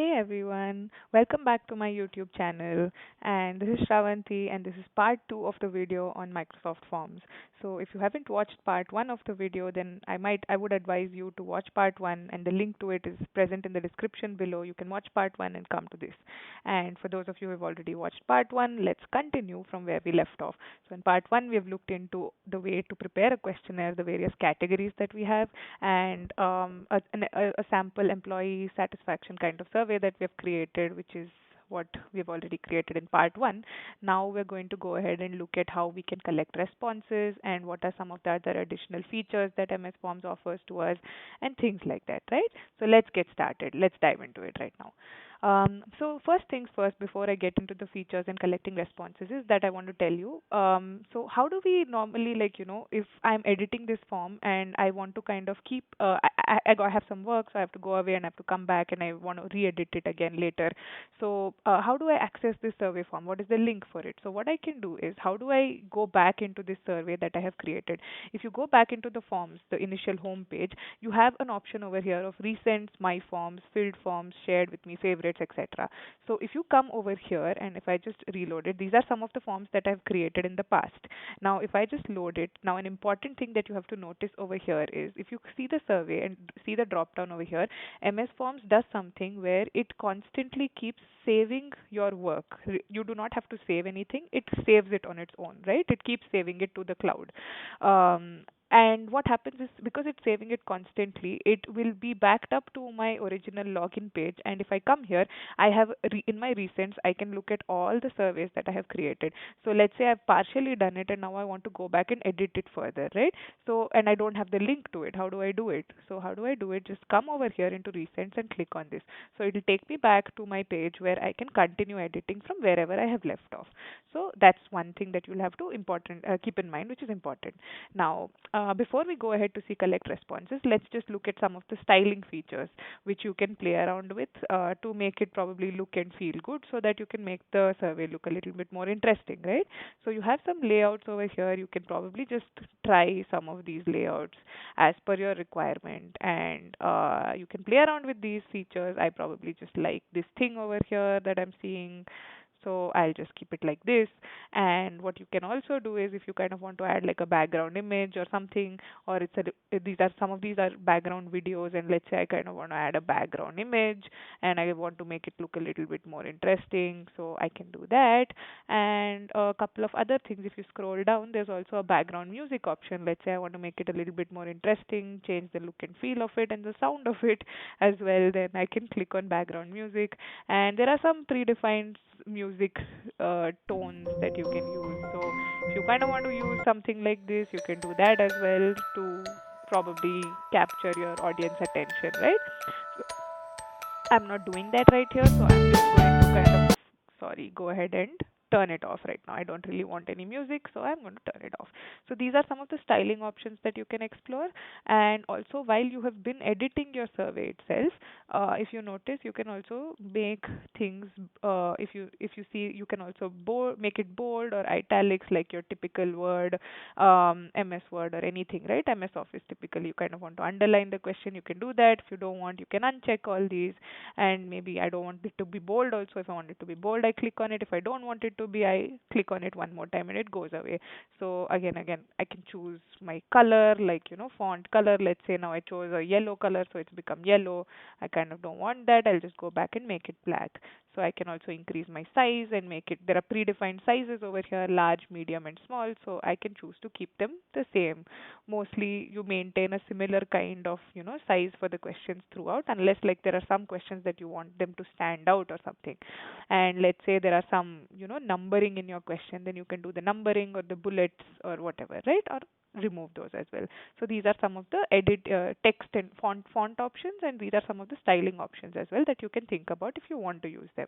Hey everyone, welcome back to my YouTube channel. And this is Shravanti, and this is part 2 of the video on Microsoft Forms. So if you haven't watched part 1 of the video, then I would advise you to watch part 1, and the link to it is present in the description below. You can watch part 1 and come to this. And for those of you who have already watched part 1, let's continue from where we left off. So in part 1, we have looked into the way to prepare a questionnaire, the various categories that we have, and a sample employee satisfaction kind of survey that we have created, which is what we've already created in part one. Now we're going to go ahead and look at how we can collect responses and what are some of the other additional features that MS Forms offers to us and things like that, right? So let's get started. Let's dive into it right now. So first things first, before I get into the features and collecting responses, is that I want to tell you. So how do we normally, like, if I'm editing this form and I want to kind of keep, I have some work, so I have to go away and I have to come back and I want to re-edit it again later. So how do I access this survey form? What is the link for it? So what I can do is, how do I go back into this survey that I have created? If you go back into the forms, the initial home page, you have an option over here of recents, my forms, filled forms, shared with me, favorites, etc. So if you come over here and if I just reload it, these are some of the forms that I've created in the past. Now if I just load it, now an important thing that you have to notice over here is, if you see the survey and see the drop down over here, MS Forms does something where it constantly keeps saving your work. You do not have to save anything. It saves it on its own, right? It keeps saving it to the cloud. And what happens is, because it's saving it constantly, it will be backed up to my original login page. And if I come here, I have in my recents, I can look at all the surveys that I have created. So let's say I've partially done it and now I want to go back and edit it further, right? So, and I don't have the link to it. How do I do it? So how do I do it? Just come over here into recents and click on this. So it'll take me back to my page where I can continue editing from wherever I have left off. So that's one thing that you'll have to important keep in mind, which is important. Now, before we go ahead to see collect responses, let's just look at some of the styling features which you can play around with to make it probably look and feel good, so that you can make the survey look a little bit more interesting, right? So you have some layouts over here. You can probably just try some of these layouts as per your requirement, and you can play around with these features. I probably just like this thing over here that I'm seeing, so I'll just keep it like this. And what you can also do is, if you kind of want to add like a background image or something, or these are some of these are background videos, and let's say I kind of want to add a background image and I want to make it look a little bit more interesting, so I can do that. And a couple of other things, if you scroll down, there's also a background music option. Let's say I want to make it a little bit more interesting, change the look and feel of it and the sound of it as well, then I can click on background music. And there are some predefined music tones that you can use. So if you kind of want to use something like this, you can do that as well to probably capture your audience attention, right? So I'm not doing that right here, so I'm just going to kind of, sorry, go ahead and turn it off right now. I don't really want any music, so I'm going to turn it off. So these are some of the styling options that you can explore. And also, while you have been editing your survey itself, if you notice, you can also make things. If you see, you can also make it bold or italics, like your typical Word, MS Word or anything, right? MS Office, typically you kind of want to underline the question, you can do that. If you don't want, you can uncheck all these. And maybe I don't want it to be bold also. If I want it to be bold, I click on it. If I don't want it to be, I click on it one more time and it goes away. So again, I can choose my color, like, font color. Let's say now I chose a yellow color, so it's become yellow. I kind of don't want that. I'll just go back and make it black. So I can also increase my size and make it, there are predefined sizes over here, large, medium and small. So I can choose to keep them the same. Mostly you maintain a similar kind of, size for the questions throughout, unless like there are some questions that you want them to stand out or something. And let's say there are some, numbering in your question, then you can do the numbering or the bullets or whatever, right? Or remove those as well. So these are some of the edit text and font options, and these are some of the styling options as well that you can think about if you want to use them.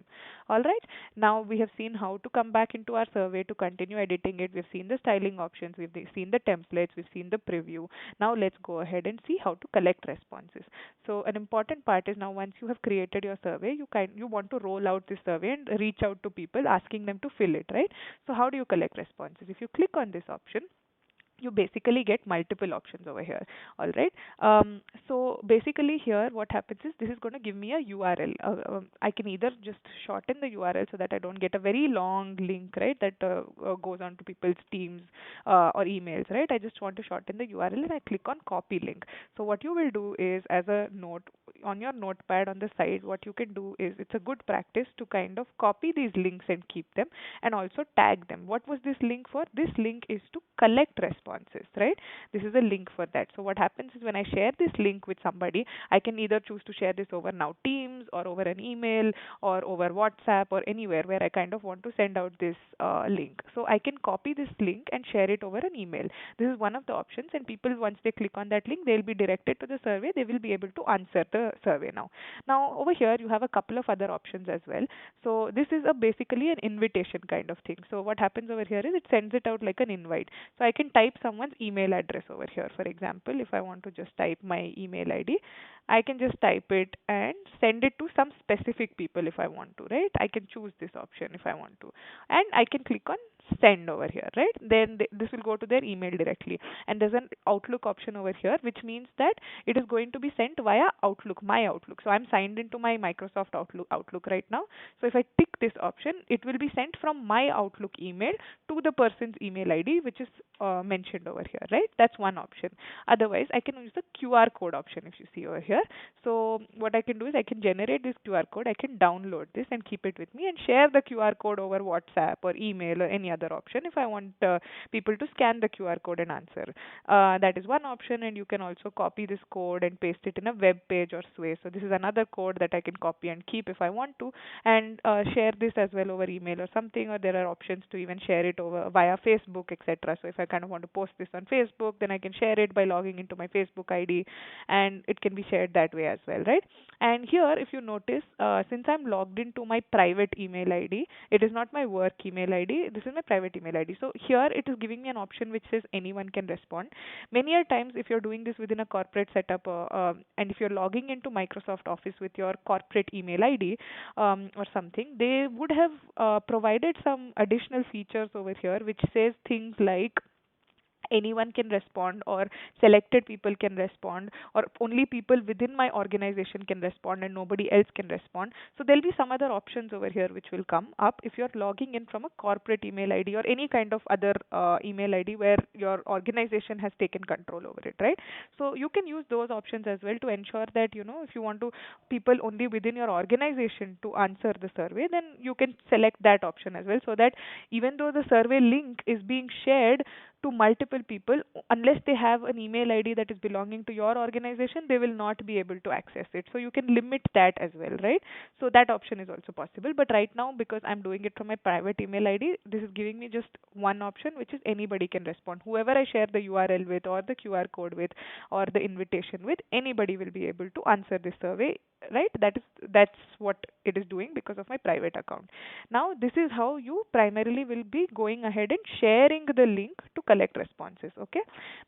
All right. Now we have seen how to come back into our survey to continue editing it. We've seen the styling options, we've seen the templates, we've seen the preview. Now let's go ahead and see how to collect responses. So an important part is, now once you have created your survey, you want to roll out this survey and reach out to people asking them to fill it, right? So how do you collect responses? If you click on this option, you basically get multiple options over here. All right. So basically here what happens is this is going to give me a URL. I can either just shorten the URL so that I don't get a very long link, right, that goes on to people's teams or emails, right. I just want to shorten the URL and I click on copy link. So what you will do is, as a note on your notepad on the side, what you can do is, it's a good practice to kind of copy these links and keep them, and also tag them. What was this link for? This link is to collect responses, right? This is a link for that. So what happens is, when I share this link with somebody, I can either choose to share this over now Teams, or over an email, or over WhatsApp, or anywhere where I kind of want to send out this link. So I can copy this link and share it over an email. This is one of the options, and people, once they click on that link, they'll be directed to the survey. They will be able to answer the survey now. Now over here you have a couple of other options as well. So this is a basically an invitation kind of thing. So what happens over here is, it sends it out like an invite. So I can type someone's email address over here. For example, if I want to just type my email ID, I can just type it and send it to some specific people if I want to, right? I can choose this option if I want to. And I can click on send over here, right? Then this will go to their email directly. And there's an Outlook option over here, which means that it is going to be sent via Outlook, my Outlook. So I'm signed into my Microsoft Outlook right now. So if I tick this option, it will be sent from my Outlook email to the person's email ID, which is mentioned over here, right? That's one option. Otherwise, I can use the QR code option, if you see over here. So what I can do is, I can generate this QR code, I can download this and keep it with me, and share the QR code over WhatsApp or email or any other option if I want people to scan the QR code and answer. That is one option, and you can also copy this code and paste it in a web page or Sway. So this is another code that I can copy and keep if I want to, and share this as well over email or something. Or there are options to even share it over via Facebook, etc. So if I kind of want to post this on Facebook, then I can share it by logging into my Facebook ID, and it can be shared that way as well, right? And here, if you notice, since I'm logged into my private email ID, it is not my work email ID. This is my private email ID. So here it is giving me an option which says anyone can respond. Many a times, if you're doing this within a corporate setup, and if you're logging into Microsoft Office with your corporate email ID, or something, they would have provided some additional features over here which says things like anyone can respond, or selected people can respond, or only people within my organization can respond and nobody else can respond. So there'll be some other options over here which will come up if you're logging in from a corporate email ID or any kind of other email ID where your organization has taken control over it, right? So you can use those options as well to ensure that, if you want to people only within your organization to answer the survey, then you can select that option as well, so that even though the survey link is being shared to multiple people, unless they have an email ID that is belonging to your organization, they will not be able to access it. So you can limit that as well, right? So that option is also possible. But right now, because I'm doing it from my private email ID, this is giving me just one option, which is anybody can respond. Whoever I share the URL with, or the QR code with, or the invitation with, anybody will be able to answer this survey, right? That's what it is doing because of my private account. Now, this is how you primarily will be going ahead and sharing the link to collect responses. Okay,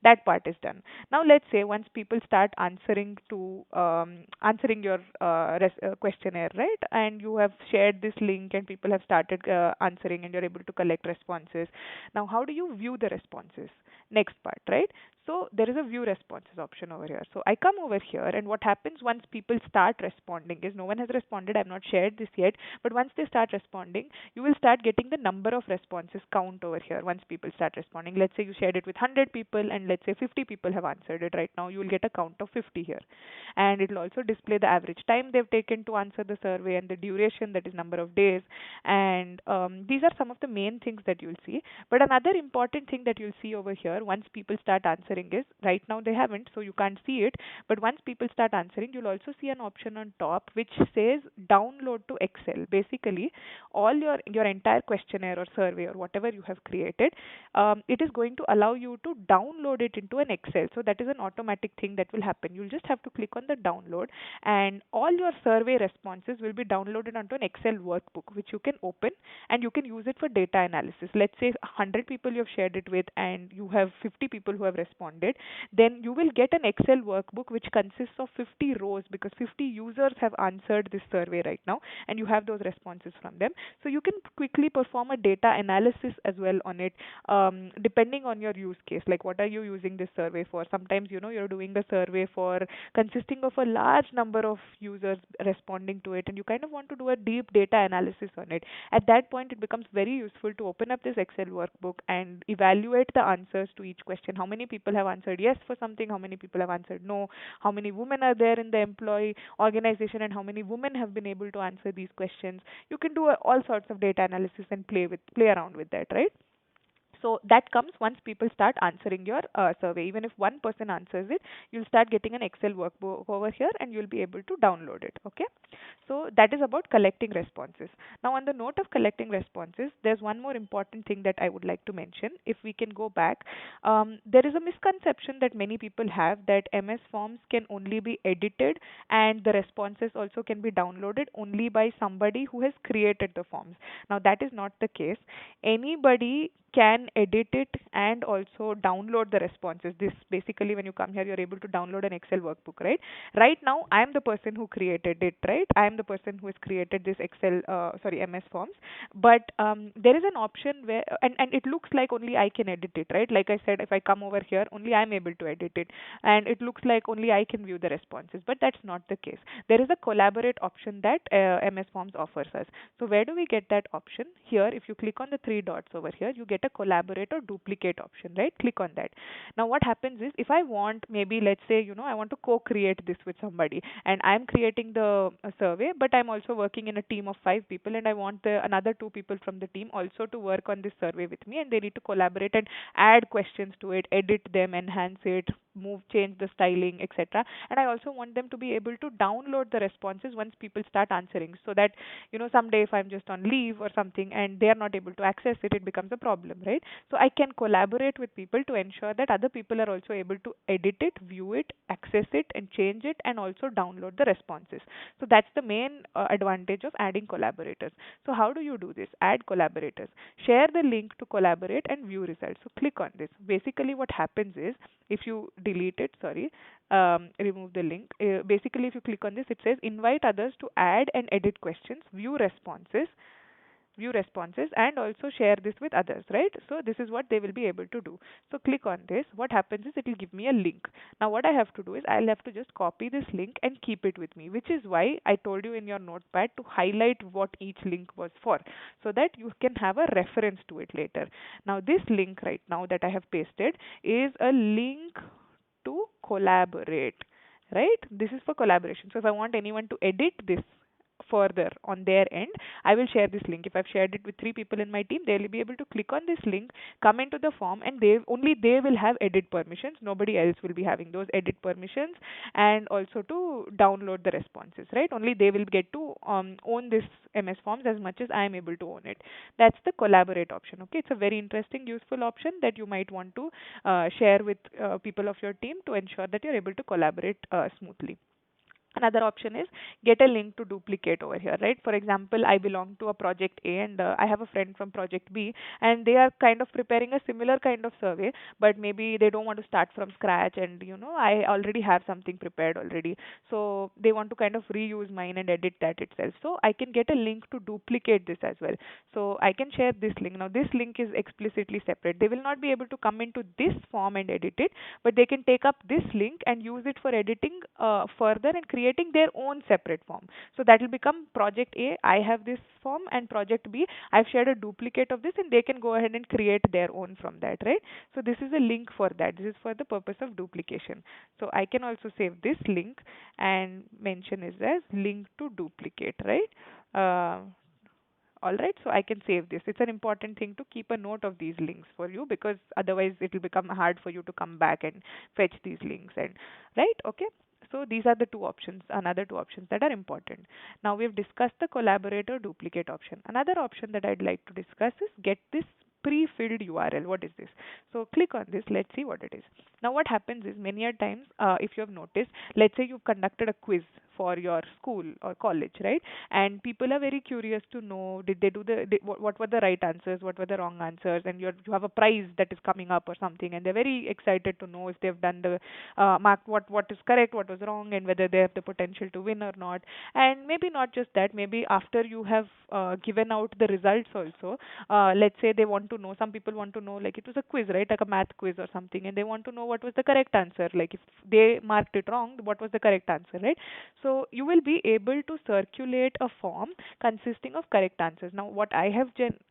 that part is done. Now, let's say once people start answering your questionnaire, right? And you have shared this link, and people have started answering, and you're able to collect responses. Now, how do you view the responses? Next part, right? So there is a view responses option over here. So I come over here, and what happens once people start responding is, no one has responded. I've not shared this yet, but once they start responding, you will start getting the number of responses count over here. Once people start responding, let's say you shared it with 100 people, and let's say 50 people have answered it right now, you will get a count of 50 here. And it will also display the average time they've taken to answer the survey, and the duration, that is number of days. And these are some of the main things that you'll see. But another important thing that you'll see over here once people start answering is, right now they haven't, so you can't see it, but once people start answering, you'll also see an option on top which says download to Excel. Basically, all your entire questionnaire or survey or whatever you have created, it is going to allow you to download it into an Excel. So that is an automatic thing that will happen. You'll just have to click on the download, and all your survey responses will be downloaded onto an Excel workbook which you can open, and you can use it for data analysis. Let's say 100 people you have shared it with, and you have 50 people who have responded. responded, then you will get an Excel workbook which consists of 50 rows because 50 users have answered this survey right now, and you have those responses from them. So you can quickly perform a data analysis as well on it, depending on your use case. Like, what are you using this survey for? Sometimes, you're doing the survey for consisting of a large number of users responding to it, and you kind of want to do a deep data analysis on it. At that point, it becomes very useful to open up this Excel workbook and evaluate the answers to each question. How many people have answered yes for something? How many people have answered no? How many women are there in the employee organization, and how many women have been able to answer these questions? You can do all sorts of data analysis and play around with that, right? So that comes once people start answering your survey. Even if one person answers it, you'll start getting an Excel workbook over here, and you'll be able to download it. Okay. So that is about collecting responses. Now, on the note of collecting responses, there's one more important thing that I would like to mention. If we can go back, there is a misconception that many people have that MS Forms can only be edited and the responses also can be downloaded only by somebody who has created the forms. Now, that is not the case. Anybody can edit it and also download the responses. This basically, when you come here, you're able to download an Excel workbook, right? Right now, I am the person who created it, right? I am the person who has created this MS Forms. But there is an option where, and it looks like only I can edit it, right? Like I said, if I come over here, only I'm able to edit it, and it looks like only I can view the responses. But that's not the case. There is a collaborate option that MS Forms offers us. So where do we get that option? Here, if you click on the three dots over here, you get a collaborate or duplicate option, right? Click on that. Now what happens is, if I want, maybe let's say, I want to co-create this with somebody, and I'm creating the survey, but I'm also working in a team of 5 people, and I want the another 2 people from the team also to work on this survey with me, and they need to collaborate and add questions to it, edit them, enhance it, change the styling, etc. And I also want them to be able to download the responses once people start answering, so that someday if I'm just on leave or something and they are not able to access it, it becomes a problem, right? So I can collaborate with people to ensure that other people are also able to edit it, view it, access it, and change it, and also download the responses. So that's the main advantage of adding collaborators. So how do you do this? Add collaborators. Share the link to collaborate and view results. So click on this. Basically what happens is, if you delete it, sorry, remove the link. Basically, if you click on this, it says invite others to add and edit questions, view responses, and also share this with others, right? So this is what they will be able to do. So click on this. What happens is, it will give me a link. Now what I have to do is, I'll have to just copy this link and keep it with me, which is why I told you in your notepad to highlight what each link was for, so that you can have a reference to it later. Now this link right now that I have pasted is a link to collaborate, right? This is for collaboration. So if I want anyone to edit this further on their end, I will share this link. If I've shared it with 3 people in my team, they will be able to click on this link, come into the form, and they will have edit permissions. Nobody else will be having those edit permissions, and also to download the responses, right? Only they will get to own this MS Forms as much as I am able to own it. That's the collaborate option. Okay, it's a very interesting, useful option that you might want to share with people of your team to ensure that you're able to collaborate smoothly. Another option is get a link to duplicate over here, right? For example, I belong to a project A, and I have a friend from project B, and they are kind of preparing a similar kind of survey, but maybe they don't want to start from scratch, and I already have something prepared already. So they want to kind of reuse mine and edit that itself. So I can get a link to duplicate this as well. So I can share this link. Now this link is explicitly separate. They will not be able to come into this form and edit it, but they can take up this link and use it for editing further and creating their own separate form. So that will become project A, I have this form, and project B, I've shared a duplicate of this, and they can go ahead and create their own from that, right? So this is a link for that. This is for the purpose of duplication. So I can also save this link and mention it as link to duplicate, right? All right, so I can save this. It's an important thing to keep a note of these links for you, because otherwise it will become hard for you to come back and fetch these links, and right? Okay. So these are the two options, another two options that are important. Now we've discussed the collaborator duplicate option. Another option that I'd like to discuss is get this pre-filled URL. What is this? So click on this. Let's see what it is. Now what happens is many a times, if you have noticed, let's say you've conducted a quiz for your school or college, right? And people are very curious to know, did they do what were the right answers, what were the wrong answers, and you have a prize that is coming up or something, and they're very excited to know if they've done the mark what is correct, what was wrong, and whether they have the potential to win or not. And maybe not just that, maybe after you have given out the results also, let's say they want to know, some people want to know, like it was a quiz, right, like a math quiz or something, and they want to know what was the correct answer, like if they marked it wrong, what was the correct answer, right? So you will be able to circulate a form consisting of correct answers. Now what I have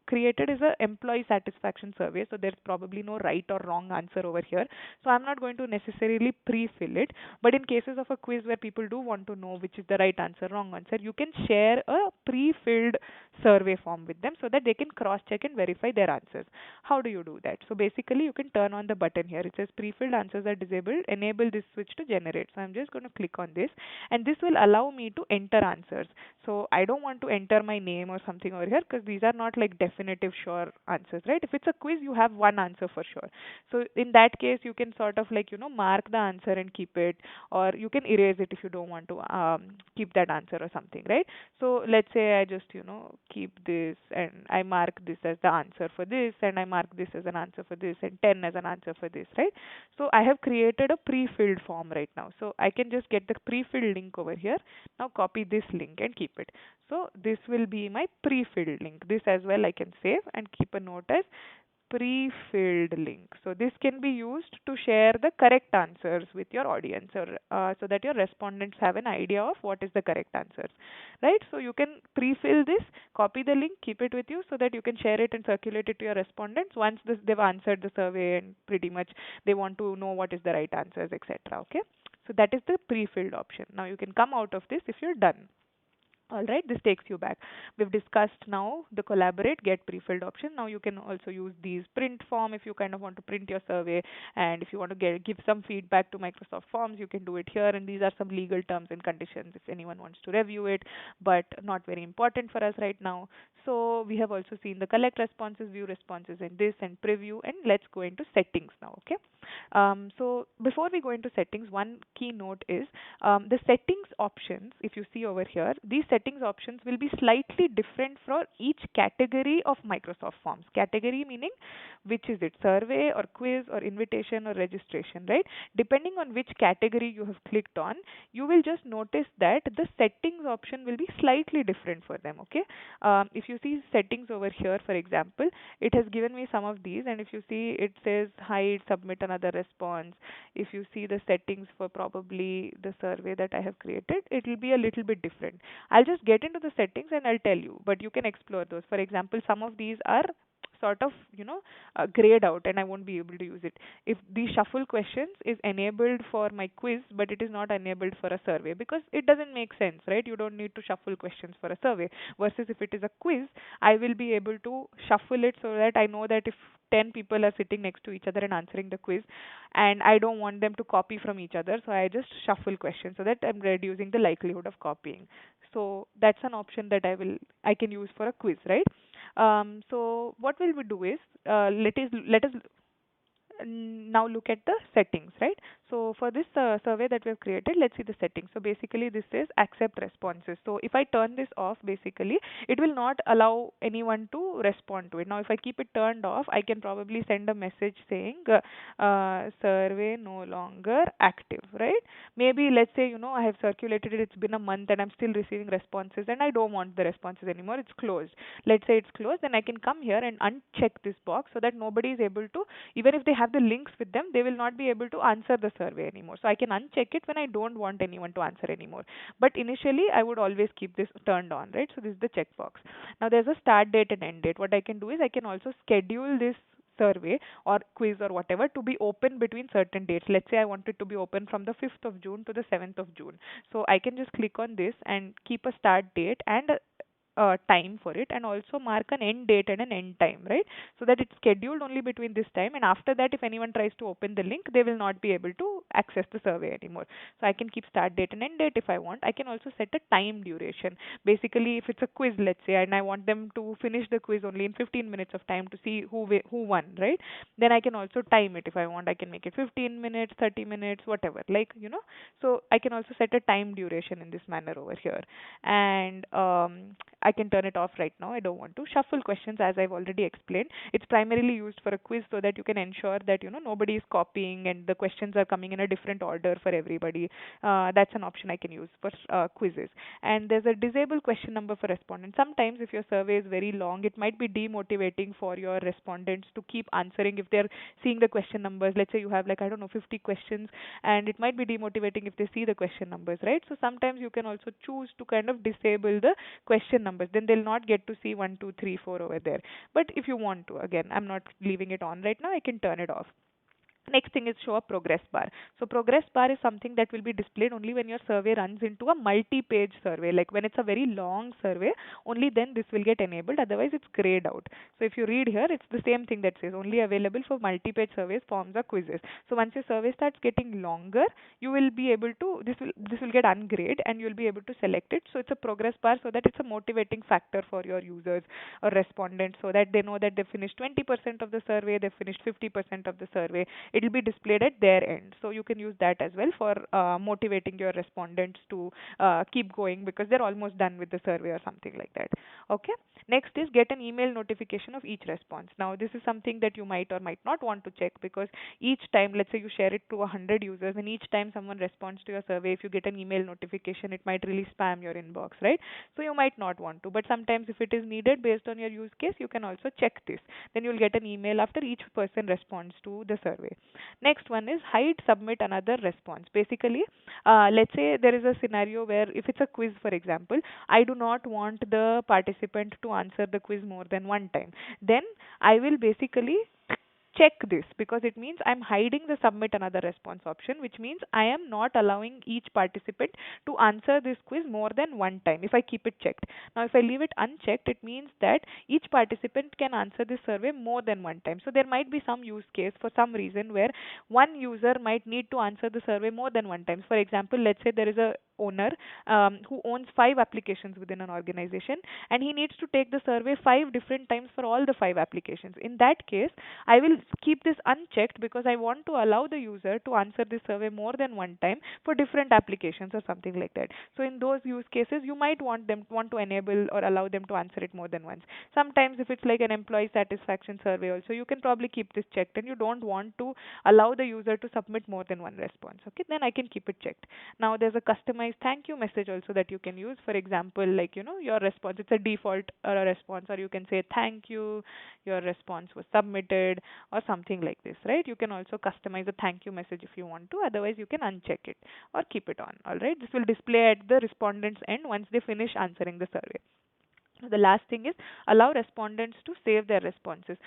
created is a employee satisfaction survey, so there's probably no right or wrong answer over here, so I'm not going to necessarily pre-fill it. But in cases of a quiz where people do want to know which is the right answer, wrong answer, you can share a pre-filled survey form with them so that they can cross-check and verify their answers. How do you do that? So basically, you can turn on the button here. It says pre-filled answers are disabled. Enable this switch to generate. So I'm just going to click on this, and this will allow me to enter answers. So I don't want to enter my name or something over here because these are not like definitive sure answers, right? If it's a quiz, you have one answer for sure. So in that case, you can sort of like, mark the answer and keep it, or you can erase it if you don't want to keep that answer or something, right? So let's say I just, keep this and I mark this as the answer for this, and I mark this as an answer for this, and 10 as an answer for this, right? So I have created a pre-filled form right now. So I can just get the pre-filled link over here. Now copy this link and keep it. So this will be my pre-filled link. This as well I can save and keep a note as pre-filled link. So this can be used to share the correct answers with your audience, or so that your respondents have an idea of what is the correct answers, right? So you can pre-fill this, copy the link, keep it with you so that you can share it and circulate it to your respondents once they've answered the survey and pretty much they want to know what is the right answers, etc. Okay. So that is the pre-filled option. Now you can come out of this if you're done. All right, this takes you back. We've discussed now the collaborate, get pre-filled option. Now you can also use these print form if you kind of want to print your survey, and if you want to give some feedback to Microsoft Forms, you can do it here. And these are some legal terms and conditions if anyone wants to review it, but not very important for us right now. So we have also seen the collect responses, view responses in this, and preview. And let's go into settings now. Okay. So before we go into settings, one key note is the settings options. If you see over here, these settings options will be slightly different for each category of Microsoft Forms. Category meaning which is it, survey or quiz or invitation or registration, right? Depending on which category you have clicked on, you will just notice that the settings option will be slightly different for them. Okay. If you see settings over here, for example, it has given me some of these, and if you see, it says hide, submit another response. If you see the settings for probably the survey that I have created, it will be a little bit different. I'll just get into the settings and I'll tell you, but you can explore those. For example, some of these are sort of, grayed out and I won't be able to use it. If the shuffle questions is enabled for my quiz, but it is not enabled for a survey, because it doesn't make sense, right? You don't need to shuffle questions for a survey. Versus if it is a quiz, I will be able to shuffle it so that I know that if 10 people are sitting next to each other and answering the quiz, and I don't want them to copy from each other, so I just shuffle questions so that I'm reducing the likelihood of copying. So that's an option that I can use for a quiz, right? So what will we do is, let us now look at the settings, right? So for this survey that we have created, let's see the settings. So basically this is accept responses. So if I turn this off, basically it will not allow anyone to respond to it. Now if I keep it turned off, I can probably send a message saying survey no longer active, right? Maybe let's say, I have circulated it, it's been a month and I'm still receiving responses and I don't want the responses anymore, it's closed. Let's say it's closed, then I can come here and uncheck this box so that nobody is able to, even if they have the links with them, they will not be able to answer the survey anymore. So I can uncheck it when I don't want anyone to answer anymore. But initially, I would always keep this turned on, right? So this is the checkbox. Now there's a start date and end date. What I can do is I can also schedule this survey or quiz or whatever to be open between certain dates. Let's say I want it to be open from the 5th of June to the 7th of June. So I can just click on this and keep a start date and time for it, and also mark an end date and an end time, right? So that it's scheduled only between this time, and after that, if anyone tries to open the link, they will not be able to access the survey anymore. So I can keep start date and end date if I want. I can also set a time duration. Basically, if it's a quiz, let's say, and I want them to finish the quiz only in 15 minutes of time to see who won, right? Then I can also time it if I want. I can make it 15 minutes, 30 minutes, whatever. Like, so I can also set a time duration in this manner over here. And I can turn it off right now. I don't want to. Shuffle questions, as I've already explained. It's primarily used for a quiz so that you can ensure that, nobody is copying and the questions are coming in a different order for everybody. That's an option I can use for quizzes. And there's a disable question number for respondents. Sometimes if your survey is very long, it might be demotivating for your respondents to keep answering if they're seeing the question numbers. Let's say you have, like, I don't know, 50 questions, and it might be demotivating if they see the question numbers, right? So sometimes you can also choose to kind of disable the question numbers. Then they'll not get to see 1, 2, 3, 4 over there. But if you want to, again, I'm not leaving it on right now, I can turn it off. Next thing is show a progress bar. So progress bar is something that will be displayed only when your survey runs into a multi-page survey. Like when it's a very long survey, only then this will get enabled. Otherwise, it's grayed out. So if you read here, it's the same thing that says only available for multi-page surveys, forms, or quizzes. So once your survey starts getting longer, you will be able to this will get ungrayed and you'll be able to select it. So it's a progress bar so that it's a motivating factor for your users or respondents so that they know that they finished 20% of the survey, they finished 50% of the survey. It will be displayed at their end. So you can use that as well for motivating your respondents to keep going because they're almost done with the survey or something like that. Okay. Next is get an email notification of each response. Now this is something that you might or might not want to check because each time, let's say you share it to 100 users, and each time someone responds to your survey, if you get an email notification, it might really spam your inbox, right? So you might not want to. But sometimes if it is needed based on your use case, you can also check this. Then you'll get an email after each person responds to the survey. Next one is hide, submit another response. Basically, let's say there is a scenario where if it's a quiz, for example, I do not want the participant to answer the quiz more than one time. Then I will basically check this because it means I'm hiding the submit another response option, which means I am not allowing each participant to answer this quiz more than one time if I keep it checked. Now, if I leave it unchecked, it means that each participant can answer this survey more than one time. So there might be some use case for some reason where one user might need to answer the survey more than one time. For example, let's say there is a owner who owns 5 applications within an organization and he needs to take the survey 5 different times for all the 5 applications. In that case, I will keep this unchecked because I want to allow the user to answer this survey more than one time for different applications or something like that. So in those use cases, you might want to enable or allow them to answer it more than once. Sometimes if it's like an employee satisfaction survey also, you can probably keep this checked and you don't want to allow the user to submit more than one response. Okay, then I can keep it checked. Now there's a customized thank you message also that you can use. For example, like your response, it's a default response, or you can say thank you, your response was submitted, or something like this, right? You can also customize a thank you message if you want to. Otherwise, you can uncheck it or keep it on. All right. This will display at the respondent's end once they finish answering the survey. The last thing is allow respondents to save their responses.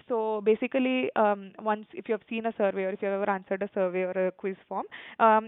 So basically, once if you have seen a survey or if you have ever answered a survey or a quiz form,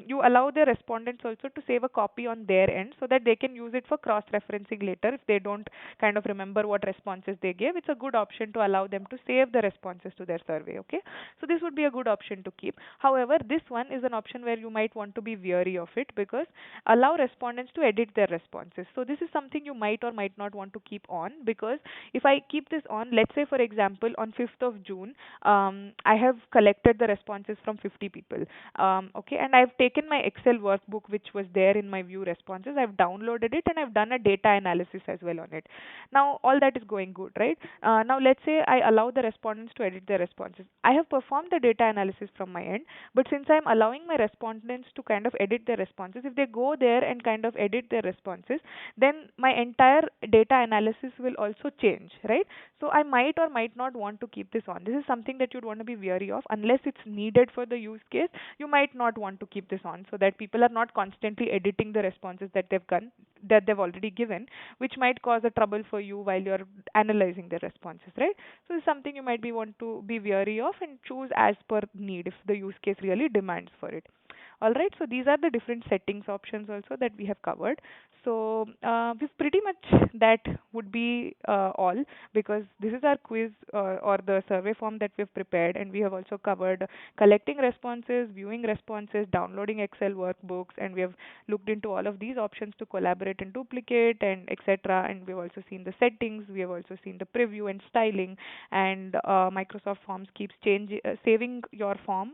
you allow the respondents also to save a copy on their end so that they can use it for cross-referencing later if they don't kind of remember what responses they gave. It's a good option to allow them to save the responses to their survey. Okay, so this would be a good option to keep. However, this one is an option where you might want to be wary of it because allow respondents to edit their responses. So this is something you might or might not want to keep on because if I keep this on, let's say for example on 5th of June, I have collected the responses from 50 people. Okay, and I've taken my Excel workbook which was there in my view responses. I've downloaded it and I've done a data analysis as well on it. Now all that is going good, right? Now let's say I allow the respondents to edit their responses. I have performed the data analysis from my end, but since I'm allowing my respondents to kind of edit their responses, if they go there and kind of edit their responses, then my entire data analysis will also change, right? So I might or might not want to keep this on. This is something that you'd want to be wary of. Unless it's needed for the use case, you might not want to keep this on so that people are not constantly editing the responses that they've already given, which might cause a trouble for you while you're analyzing the responses, right? So it's something you might be want to be wary of and choose as per need if the use case really demands for it. All right, so these are the different settings options also that we have covered. So we've pretty much that would be all, because this is our quiz or the survey form that we've prepared, and we have also covered collecting responses, viewing responses, downloading Excel workbooks, and we have looked into all of these options to collaborate and duplicate and etc. And we've also seen the settings, we have also seen the preview and styling, and Microsoft Forms keeps saving your form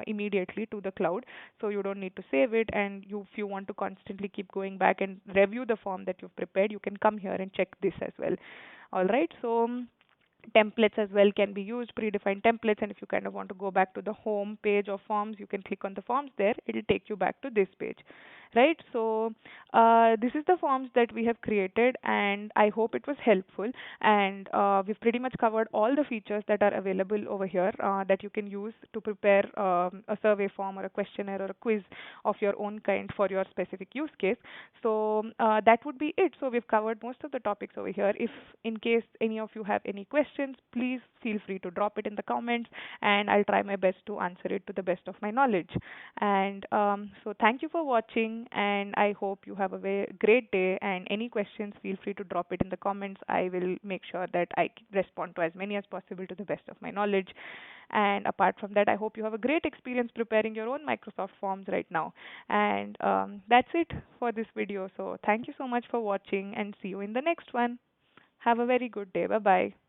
immediately to the cloud, so you don't need to save it. And if you want to constantly keep going back and review the form that you've prepared, you can come here and check this as well. All right, so templates as well can be used, predefined templates, and if you kind of want to go back to the home page of forms, you can click on the forms there, it'll take you back to this page, right? So this is the forms that we have created, and I hope it was helpful. And we've pretty much covered all the features that are available over here that you can use to prepare a survey form or a questionnaire or a quiz of your own kind for your specific use case. So that would be it. So we've covered most of the topics over here. If in case any of you have any questions, please feel free to drop it in the comments, and I'll try my best to answer it to the best of my knowledge. And so thank you for watching, and I hope you have a very great day. And any questions, feel free to drop it in the comments. I will make sure that I respond to as many as possible to the best of my knowledge. And apart from that, I hope you have a great experience preparing your own Microsoft Forms right now. And that's it for this video. So thank you so much for watching, and see you in the next one. Have a very good day. Bye bye.